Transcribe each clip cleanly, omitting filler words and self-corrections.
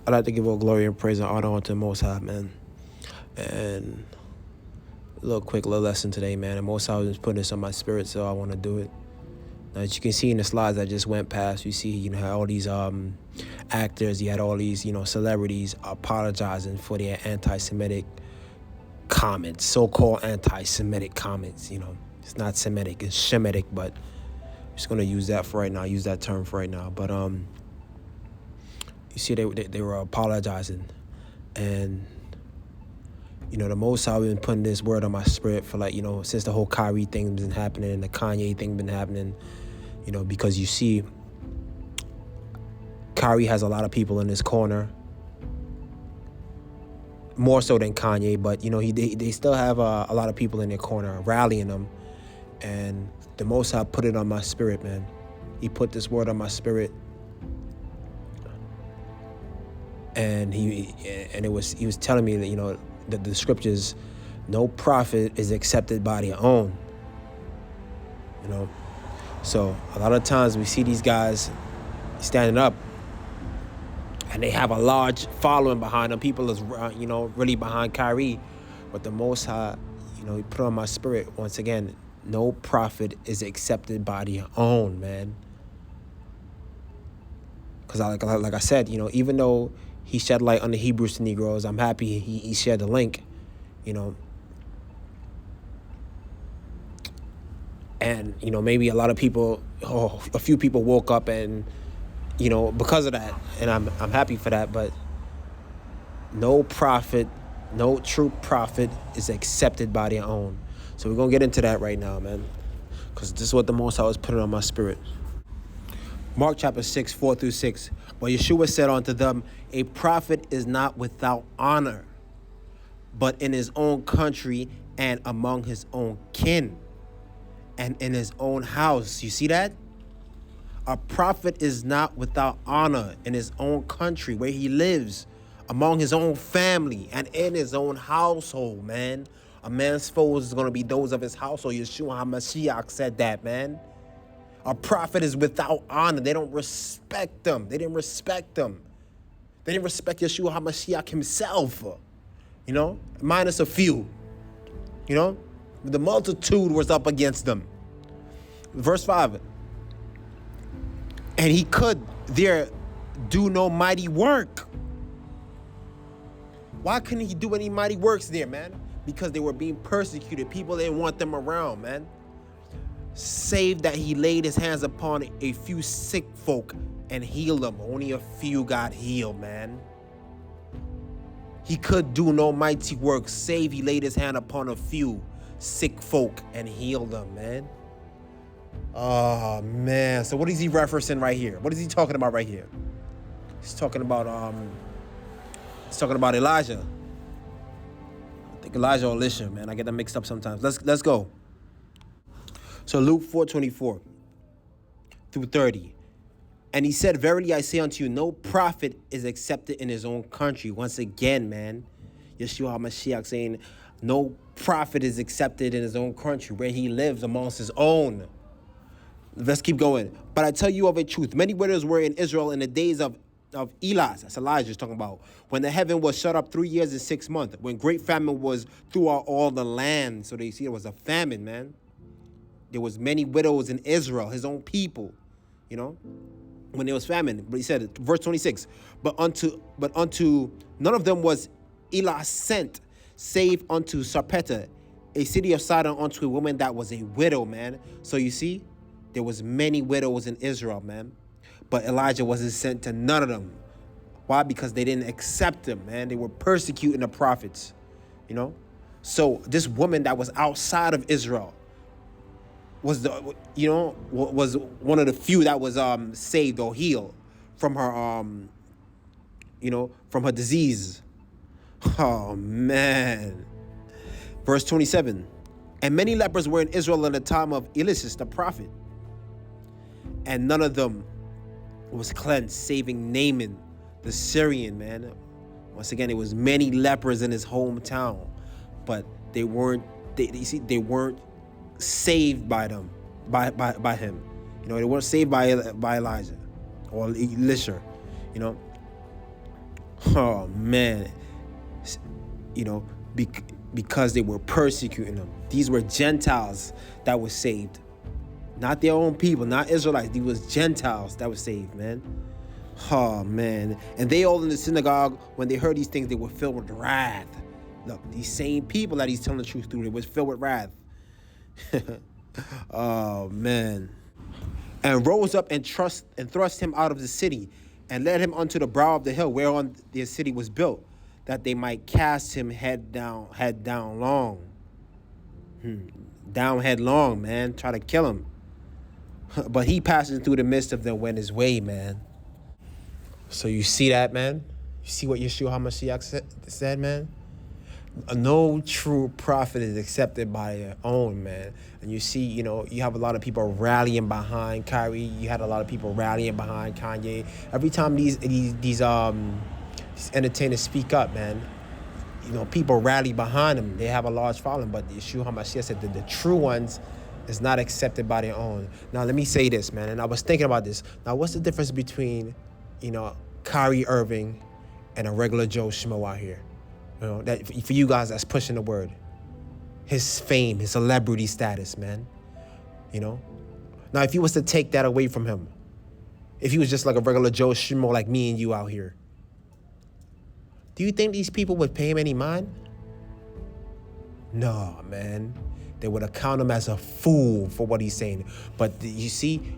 I'd like to give all glory and praise and honor unto the Most High, man. And a little lesson today, man. And Most High was just putting this on my spirit, so I want to do it. Now, as you can see in the slides I just went past, you see, had all these actors, you had all these, celebrities apologizing for their anti-Semitic comments, so-called anti-Semitic comments. It's not Semitic, it's Shemitic, but I'm just gonna use that for right now. Use that term for right now. But you see, they were apologizing, and the Most High been putting this word on my spirit for since the whole Kyrie thing been happening and the Kanye thing been happening. Because you see, Kyrie has a lot of people in his corner, more so than Kanye, but they still have a lot of people in their corner rallying them, and the Most High put it on my spirit, man. He put this word on my spirit. And he was telling me that that the scriptures, no prophet is accepted by their own. So a lot of times we see these guys standing up, and they have a large following behind them. People is really behind Kyrie, but the Most High, he put on my spirit once again. No prophet is accepted by their own, man. Because like I said, even though he shed light on the Hebrews to Negroes, I'm happy he shared the link, And, maybe a lot of people, a few people woke up and, because of that. And I'm happy for that. But no prophet, no true prophet is accepted by their own. So we're going to get into that right now, man. Because this is what the Most High was putting on my spirit. Mark chapter 6, 4-6. But Yeshua said unto them, a prophet is not without honor, but in his own country and among his own kin and in his own house. You see that? A prophet is not without honor in his own country where he lives, among his own family and in his own household, man. A man's foes is going to be those of his household. Yeshua HaMashiach said that, man. A prophet is without honor. They don't respect them. They didn't respect them. They didn't respect Yeshua HaMashiach himself. Minus a few. The multitude was up against them. Verse 5. And he could there do no mighty work. Why couldn't he do any mighty works there, man? Because they were being persecuted. People didn't want them around, man. Save that he laid his hands upon a few sick folk and healed them. Only a few got healed, man. He could do no mighty work, save he laid his hand upon a few sick folk and healed them, man. Oh, man. So what is he referencing right here? What is he talking about right here? He's talking about Elijah. I think Elijah or Elisha, man. I get them mixed up sometimes. Let's go. So Luke 4:24-30. And he said, verily I say unto you, no prophet is accepted in his own country. Once again, man, Yeshua HaMashiach saying, no prophet is accepted in his own country where he lives amongst his own. Let's keep going. But I tell you of a truth, many widows were in Israel in the days of Elias, that's Elijah's talking about, when the heaven was shut up 3 years and 6 months, when great famine was throughout all the land. So they see it was a famine, man. There was many widows in Israel, his own people, when there was famine. But he said, verse 26, but unto none of them was Elias sent, save unto Sarepta, a city of Sidon, unto a woman that was a widow, man. So you see, there was many widows in Israel, man. But Elijah wasn't sent to none of them. Why? Because they didn't accept him, man. They were persecuting the prophets, So this woman that was outside of Israel was was one of the few that was saved or healed from her from her disease. Oh, man. Verse 27. And many lepers were in Israel in the time of Elias the prophet, and none of them was cleansed, saving Naaman the Syrian, man. Once again, it was many lepers in his hometown, but they weren't saved by them, by him. They weren't saved by Elijah or Elisha, Oh man, you know, because they were persecuting them. These were Gentiles that were saved, not their own people, not Israelites. These was Gentiles that were saved, man. Oh man, and they all in the synagogue, when they heard these things, they were filled with wrath. Look, these same people that he's telling the truth through, they was filled with wrath. Oh man. And rose up and thrust him out of the city, and led him unto the brow of the hill whereon their city was built, that they might cast him head down long. Down headlong, man. Try to kill him. But he passing through the midst of them went his way, man. So you see that, man? You see what Yeshua HaMashiach said, man? No true prophet is accepted by their own, man. And you see, you have a lot of people rallying behind Kyrie. You had a lot of people rallying behind Kanye. Every time these entertainers speak up, man, people rally behind them. They have a large following. But Yeshua HaMashiach said that the true ones is not accepted by their own. Now, let me say this, man. And I was thinking about this. Now, what's the difference between, Kyrie Irving and a regular Joe Schmo out here? That for you guys that's pushing the word. His fame, his celebrity status, man. Now, if you was to take that away from him, if he was just like a regular Joe Schmo like me and you out here, do you think these people would pay him any mind? No, man. They would account him as a fool for what he's saying. But you see,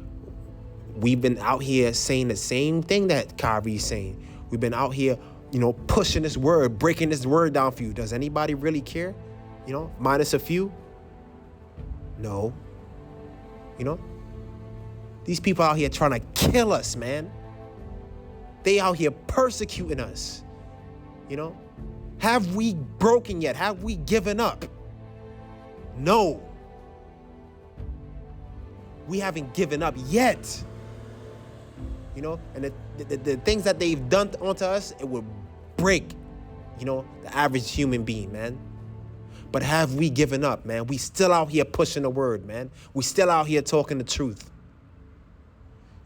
we've been out here saying the same thing that Kyrie's saying. We've been out here, pushing this word, breaking this word down for you. Does anybody really care? Minus a few? No. These people out here trying to kill us, man. They out here persecuting us. Have we broken yet? Have we given up? No. We haven't given up yet. And the things that they've done onto us, it will break, the average human being, man. But have we given up, man? We still out here pushing the word, man. We still out here talking the truth.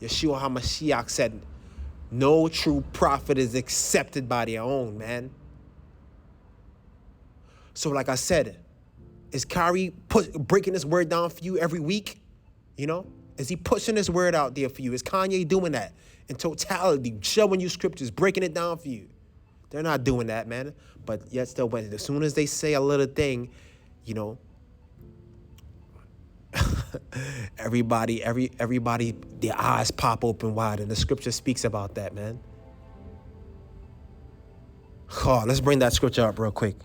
Yeshua HaMashiach said, no true prophet is accepted by their own, man. So like I said, is Kyrie breaking this word down for you every week? Is he pushing this word out there for you? Is Kanye doing that in totality, showing you scriptures, breaking it down for you? They're not doing that, man. But yet still, when as soon as they say a little thing, everybody, their eyes pop open wide, and the scripture speaks about that, man. Oh, let's bring that scripture up real quick.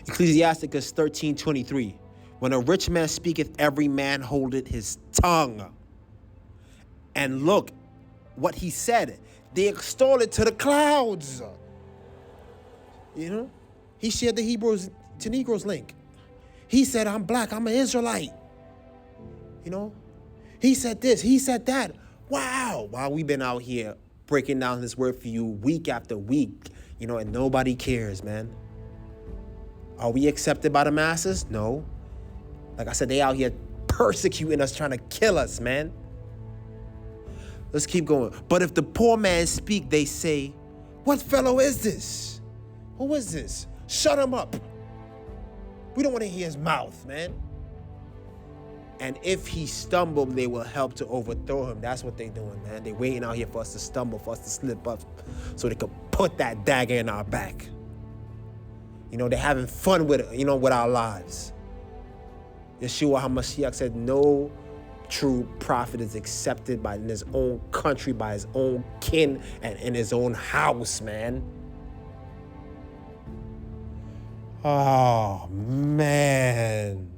Ecclesiasticus 13:23. When a rich man speaketh, every man holdeth his tongue. And look what he said. They extol it to the clouds. He shared the Hebrews to Negroes link. He said, I'm black, I'm an Israelite. He said this, he said that. Wow. While we've been out here breaking down this word for you week after week, and nobody cares, man. Are we accepted by the masses? No. Like I said, they out here persecuting us, trying to kill us, man. Let's keep going. But if the poor man speak, they say, what fellow is this? Who is this? Shut him up. We don't want to hear his mouth, man. And if he stumble, they will help to overthrow him. That's what they're doing, man. They're waiting out here for us to stumble, for us to slip up, so they could put that dagger in our back. They're having fun with it, with our lives. Yeshua HaMashiach said, no true prophet is accepted in his own country, by his own kin, and in his own house, man. Oh, man.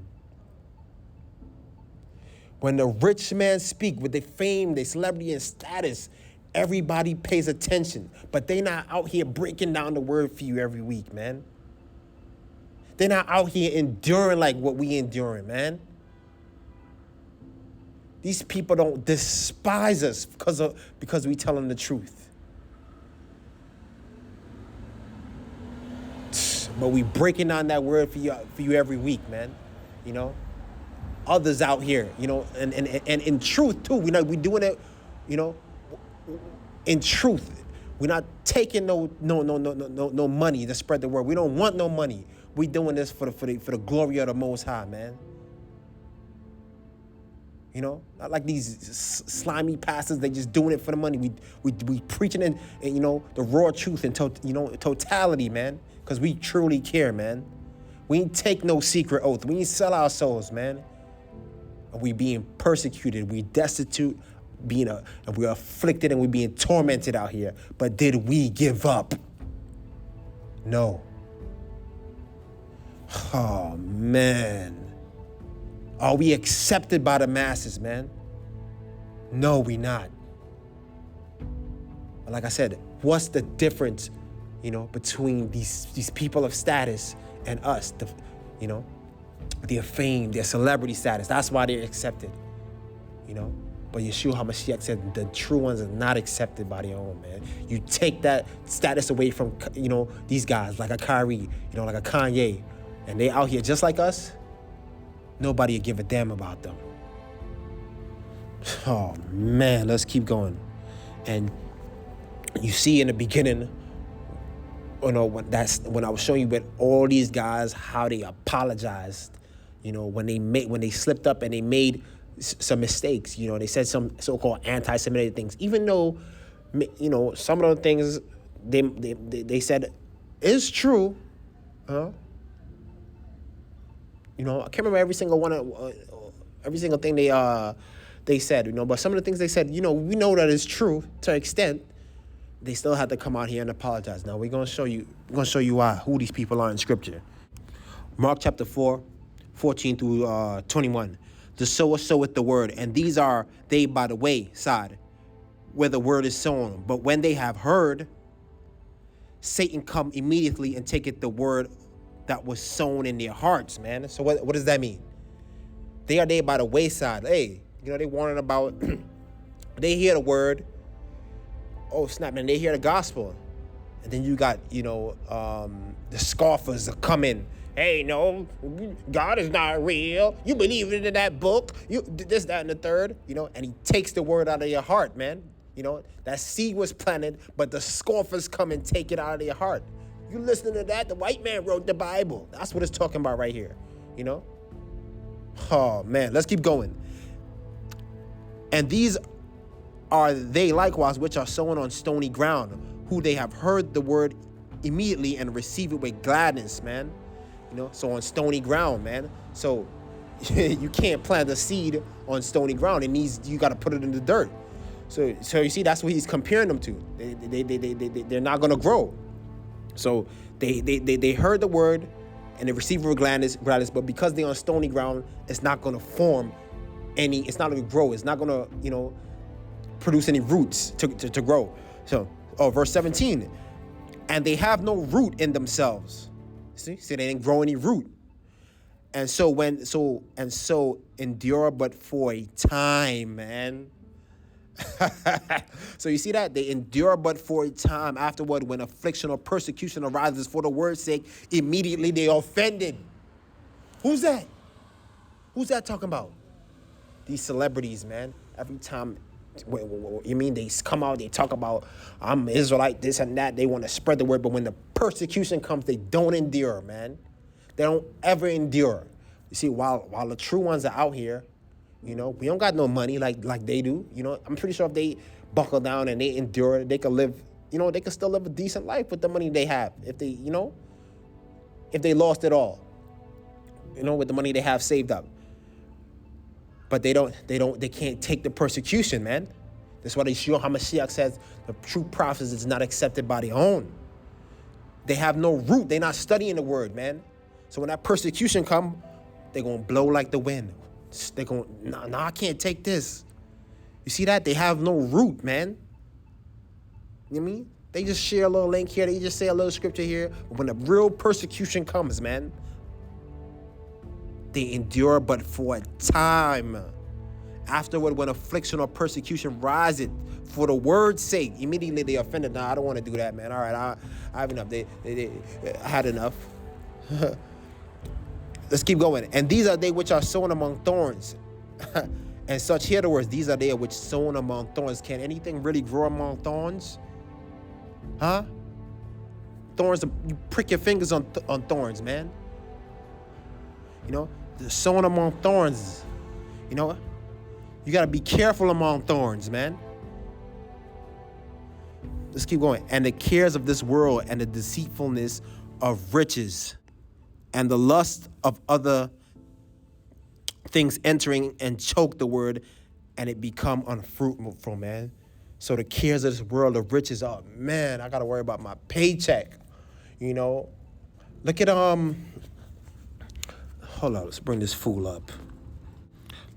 When the rich man speak with their fame, their celebrity and status, everybody pays attention. But they not out here breaking down the word for you every week, man. They're not out here enduring like what we enduring, man. These people don't despise us because we tell them the truth. But we breaking down that word for you every week, man. Others out here, and in truth too. We doing it, in truth. We're not taking no money to spread the word. We don't want no money. We doing this for the glory of the Most High, man. You know, not like these slimy pastors. They just doing it for the money. We preaching in you know, the raw truth and totality, man. Because we truly care, man. We ain't take no secret oath. We ain't sell our souls, man. We being persecuted. We destitute. And we're afflicted and we're being tormented out here. But did we give up? No. Oh, man. Are we accepted by the masses, man? No, we not. Like I said, what's the difference, you know, between these people of status and us? You know, their fame, their celebrity status. That's why they're accepted, you know. But Yeshua HaMashiach said the true ones are not accepted by their own, man. You take that status away from, you know, these guys like a Kyrie, you know, like a Kanye, and they out here just like us. Nobody would give a damn about them. Oh, man, let's keep going. And you see in the beginning, you know, when I was showing you with all these guys, how they apologized, you know, when they slipped up and they made some mistakes, you know, they said some so-called anti-Semitic things, even though, you know, some of the things they said is true, huh? You know, I can't remember every single thing they said, you know, but some of the things they said, you know, we know that it's true to an extent. They still had to come out here and apologize. Now we're gonna show you who these people are in Scripture. Mark chapter 4, 14 through 21. The sower soweth the word, and these are they by the wayside, where the word is sown. But when they have heard, Satan come immediately and taketh the word that was sown in their hearts, man. So what does that mean? They are there by the wayside. Hey, you know, they warning about, they hear the word, oh snap, man, they hear the gospel. And then you got, you know, the scoffers are coming. Hey, no, God is not real. You believe in that book. You this, that, and the third, you know, and he takes the word out of your heart, man. You know, that seed was planted, but the scoffers come and take it out of your heart. You listening to that? The white man wrote the Bible. That's what it's talking about right here, you know? Oh, man, let's keep going. And these are they likewise which are sown on stony ground, who they have heard the word immediately and receive it with gladness, man. You know, so on stony ground, man. So you can't plant a seed on stony ground. It needs, you got to put it in the dirt. So you see, that's what he's comparing them to. They're not going to grow. So they heard the word and they receive it with gladness, but because they're on stony ground, it's not going to form any, it's not going to grow. It's not going to, you know, produce any roots to grow. So, verse 17, and they have no root in themselves. See, they didn't grow any root. And so endure but for a time, man. So you see that? They endure but for a time. Afterward, when affliction or persecution arises for the word's sake, immediately they are offended. Who's that? Who's that talking about? These celebrities, man. Every time, you mean they come out, they talk about, I'm Israelite, this and that. They want to spread the word, but when the persecution comes, they don't endure, man. They don't ever endure. You see, while the true ones are out here, you know, we don't got no money like they do. You know, I'm pretty sure if they buckle down and they endure, they could live, you know, they could still live a decent life with the money they have. If they, you know, if they lost it all, you know, with the money they have saved up. But they can't take the persecution, man. That's why Yeshua HaMashiach says the true prophets is not accepted by their own. They have no root. They're not studying the word, man. So when that persecution come, they're going to blow like the wind. They're going, nah, I can't take this. You see that? They have no root, man. You know what I mean? They just share a little link here. They just say a little scripture here. But when the real persecution comes, man, they endure but for a time. Afterward, when affliction or persecution rises for the word's sake, immediately they offended. Nah, I don't want to do that, man. All right, I have enough. I had enough. Let's keep going. And these are they which are sown among thorns. And such, hear the words, these are they which sown among thorns. Can anything really grow among thorns? Huh? Thorns, you prick your fingers on thorns, man. You know, sowing among thorns. You know, you got to be careful among thorns, man. Let's keep going. And the cares of this world and the deceitfulness of riches and the lust of other things entering and choke the word, and it become unfruitful, man. So the cares of this world of riches, oh man, I gotta worry about my paycheck. You know, look at hold on, let's bring this fool up.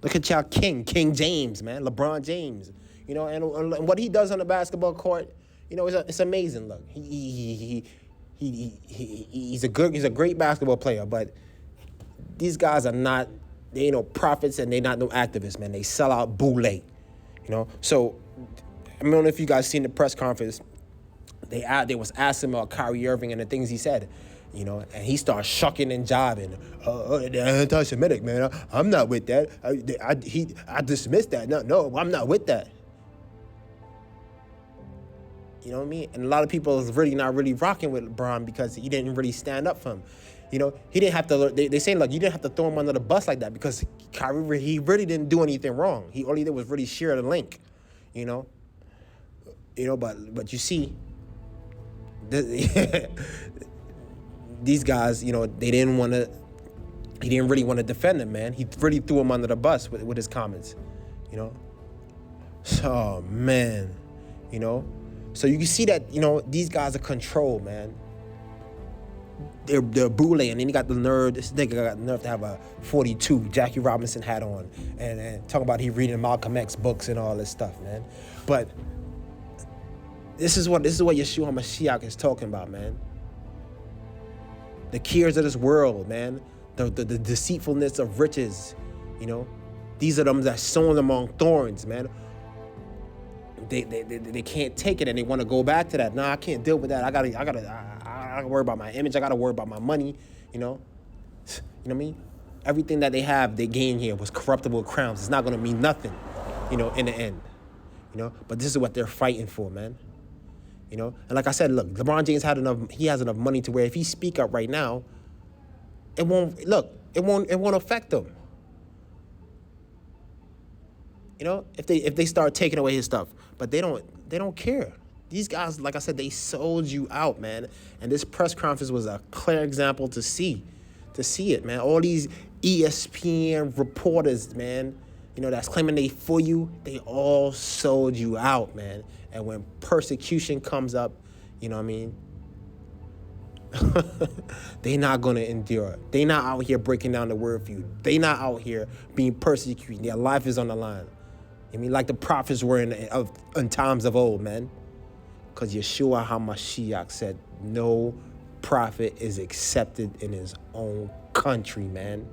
Look at y'all King James, man, LeBron James. You know, and what he does on the basketball court, you know, it's amazing. Look, he's a great basketball player, but these guys are not, they ain't no prophets and they not no activists, man. They sell out boule, you know. So I don't know if you guys seen the press conference. They was asking about Kyrie Irving and the things he said, you know, and he started shucking and jiving. Anti-Semitic, man. I'm not with that. I dismissed that. No, I'm not with that. You know what I mean? And a lot of people is really not really rocking with LeBron because he didn't really stand up for him. You know, he didn't have to. They saying, look, you didn't have to throw him under the bus like that because Kyrie, he really didn't do anything wrong. He all he did was really share the link. You know, but you see, these guys, you know, they didn't want to. He didn't really want to defend him, man. He really threw him under the bus with his comments. You know, so man, you know. So you can see that, you know, these guys are controlled, man. They're boule, and then you got the nerve. This nigga got the nerve to have a 42 Jackie Robinson hat on, and talk about he reading Malcolm X books and all this stuff, man. But this is what Yeshua HaMashiach is talking about, man. The cares of this world, man. The deceitfulness of riches, you know. These are them that sown among thorns, man. They can't take it and they want to go back to that. No, I can't deal with that. I gotta worry about my image. I gotta worry about my money. You know what I mean? Everything that they have, they gain here was corruptible crowns. It's not gonna mean nothing, you know, in the end. You know, but this is what they're fighting for, man. You know, and like I said, look, LeBron James has enough money to where if he speak up right now, it won't affect him. You know, if they start taking away his stuff, but they don't care. These guys, like I said, they sold you out, man. And this press conference was a clear example to see it, man. All these ESPN reporters, man, you know, that's claiming they for you, they all sold you out, man. And when persecution comes up, you know what I mean? They not gonna endure. They not out here breaking down the word for you. They not out here being persecuted. Their life is on the line. I mean, like the prophets were in times of old, man. Because Yeshua HaMashiach said, no prophet is accepted in his own country, man.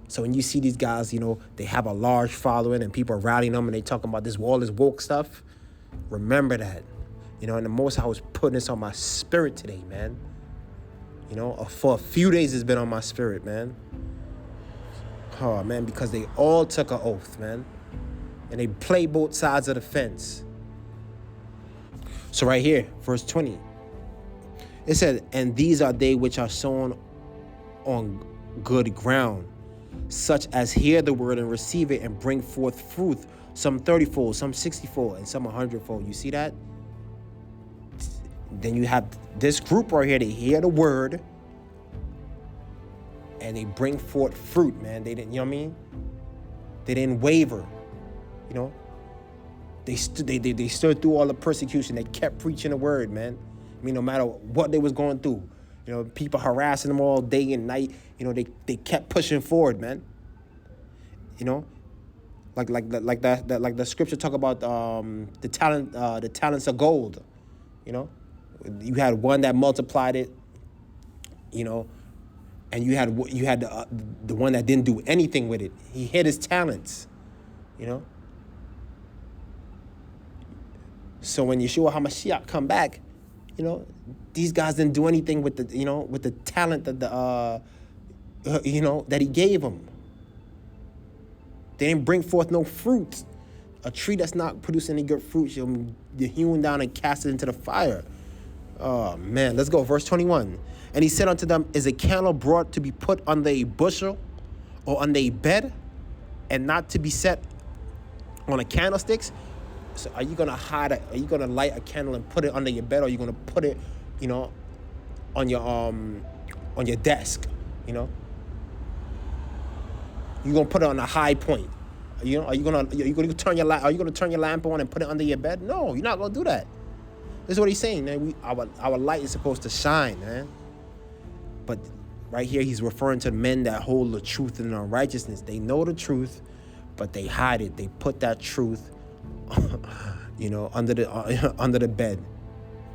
So when you see these guys, you know, they have a large following and people are rallying them and they talking about all this woke stuff, remember that. You know, and the Most High was putting this on my spirit today, man. You know, for a few days it's been on my spirit, man. Oh, man, because they all took an oath, man. And they played both sides of the fence. So right here, verse 20. It said, and these are they which are sown on good ground, such as hear the word and receive it and bring forth fruit, some 30-fold, some 60-fold, and some 100-fold. You see that? Then you have this group right here, they hear the word, and they bring forth fruit, man. They didn't, you know what I mean? They didn't waver, you know? They stood through all the persecution. They kept preaching the word, man. I mean, no matter what they was going through, you know, people harassing them all day and night, you know, they kept pushing forward, man. You know? Like the scripture talk about the talents of gold, you know? You had one that multiplied it, you know, and you had the one that didn't do anything with it. He hid his talents, you know. So when Yeshua HaMashiach come back, you know, these guys didn't do anything with the talent that that he gave them. They didn't bring forth no fruit A tree that's not producing any good fruit shall be hewn down and cast into the fire. Oh, man. Let's go. Verse 21. And he said unto them, is a candle brought to be put under a bushel or under a bed and not to be set on a candlesticks? So are you going to hide it? Are you going to light a candle and put it under your bed? Or are you going to put it, on your desk, You're going to put it on a high point. Are you going to turn your lamp on and put it under your bed? No, you're not going to do that. This is what he's saying, man. Our light is supposed to shine, man. But right here, he's referring to men that hold the truth in unrighteousness. They know the truth, but they hide it. They put that truth, under the bed,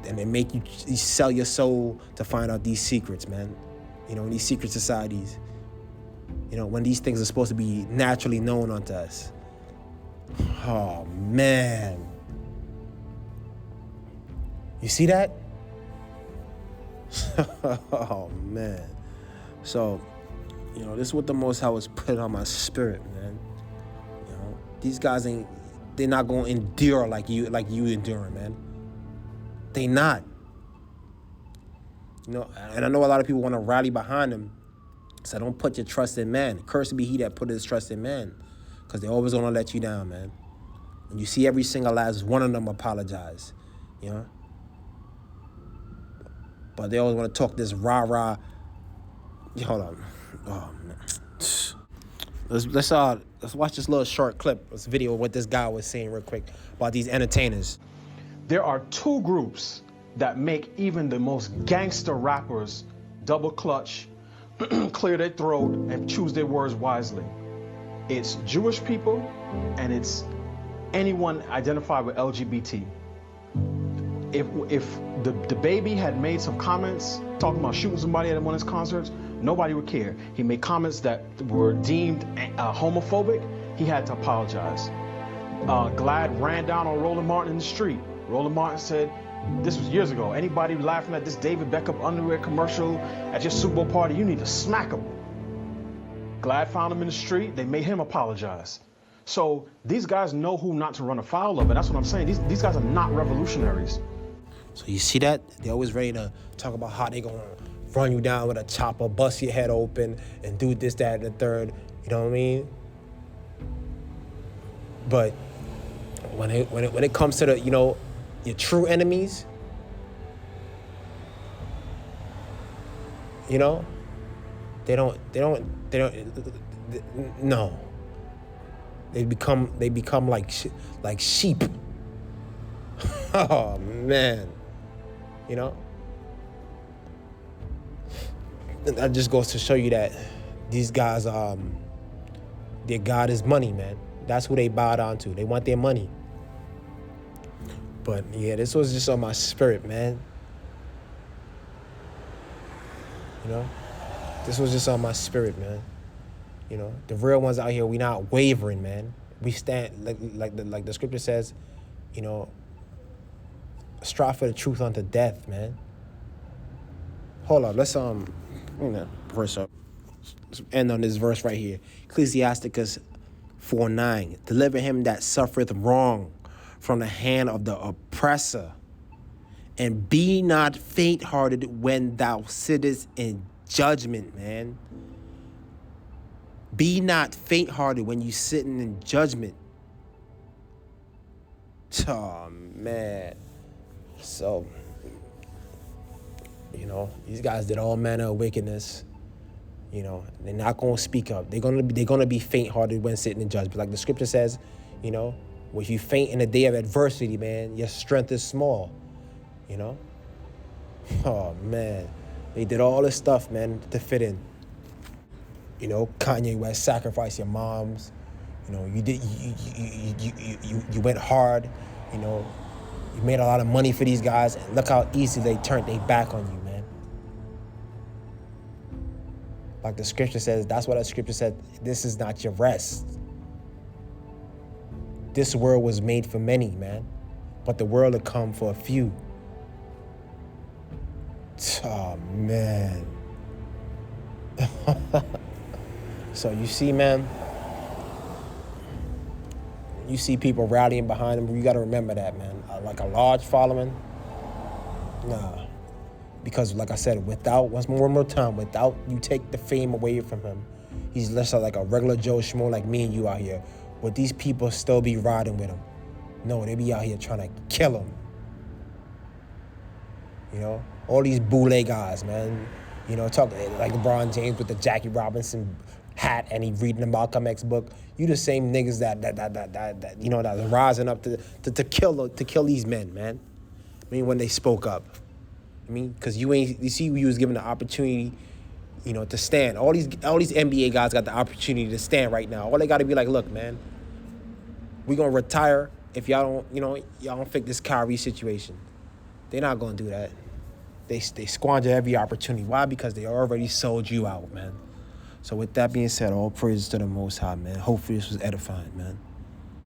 and they make you sell your soul to find out these secrets, man. In these secret societies. When these things are supposed to be naturally known unto us. Oh, man. You see that? Oh, man. So, this is what the Most High was put on my spirit, man. These guys they're not going to endure like you enduring, man. They not. And I know a lot of people want to rally behind them. So don't put your trust in man. Cursed be he that put his trust in man. Because they're always going to let you down, man. And you see every single last one of them apologize. But they always want to talk this rah-rah. Hold on. Oh, man. Let's watch this little short clip, this video of what this guy was saying real quick about these entertainers. There are two groups that make even the most gangster rappers double clutch, clear their throat, and choose their words wisely. It's Jewish people, and it's anyone identified with LGBT. If the baby had made some comments talking about shooting somebody at one of his concerts, nobody would care. He made comments that were deemed homophobic. He had to apologize. Glad ran down on Roland Martin in the street. Roland Martin said, this was years ago, anybody laughing at this David Beckham underwear commercial at your Super Bowl party, you need to smack him. Glad found him in the street. They made him apologize. So these guys know who not to run afoul of, and that's what I'm saying. These guys are not revolutionaries. So you see that? They're always ready to talk about how they gonna run you down with a chopper, bust your head open, and do this, that, and the third. You know what I mean? But when it comes to the, your true enemies, they don't. No. They become like sheep. Oh man. That just goes to show you that these guys, their God is money, man. That's who they bow down to. They want their money. But yeah, this was just on my spirit, man. This was just on my spirit, man. The real ones out here, we not wavering, man. We stand like the scripture says, strive for the truth unto death, man. Hold up, let's verse up. Let's end on this verse right here. Ecclesiasticus 4:9. Deliver him that suffereth wrong from the hand of the oppressor, and be not faint-hearted when thou sittest in judgment, man. Be not faint-hearted when you sitting in judgment. Oh, man. So, these guys did all manner of wickedness. They're not going to speak up. They're gonna be faint-hearted when sitting in judgment. Like the scripture says, if you faint in the day of adversity, man, your strength is small. Oh, man. They did all this stuff, man, to fit in. Kanye West sacrificed your moms. You went hard. You made a lot of money for these guys, and look how easy they turned their back on you, man. Like the scripture says, that's what the scripture said. This is not your rest. This world was made for many, man, but the world will come for a few. Oh, man. So you see, man, you see people rallying behind him, you got to remember that, man. Like a large following, nah. Because like I said, one more time, without you take the fame away from him, he's less like a regular Joe Schmo like me and you out here. Would these people still be riding with him? No, they be out here trying to kill him. You know, all these boule guys, man. You know, talk like LeBron James with the Jackie Robinson hat and he reading the Malcolm X book. You the same niggas that you know, that's rising up to kill these men, man. I mean, when they spoke up. I mean, because you see, you was given the opportunity, you know, to stand. All these NBA guys got the opportunity to stand right now. All they got to be like, look, man, we gonna retire if y'all don't fix this Kyrie situation. They're not gonna do that. They squander every opportunity. Why? Because they already sold you out, man. So with that being said, all praises to the Most High, man. Hopefully this was edifying, man.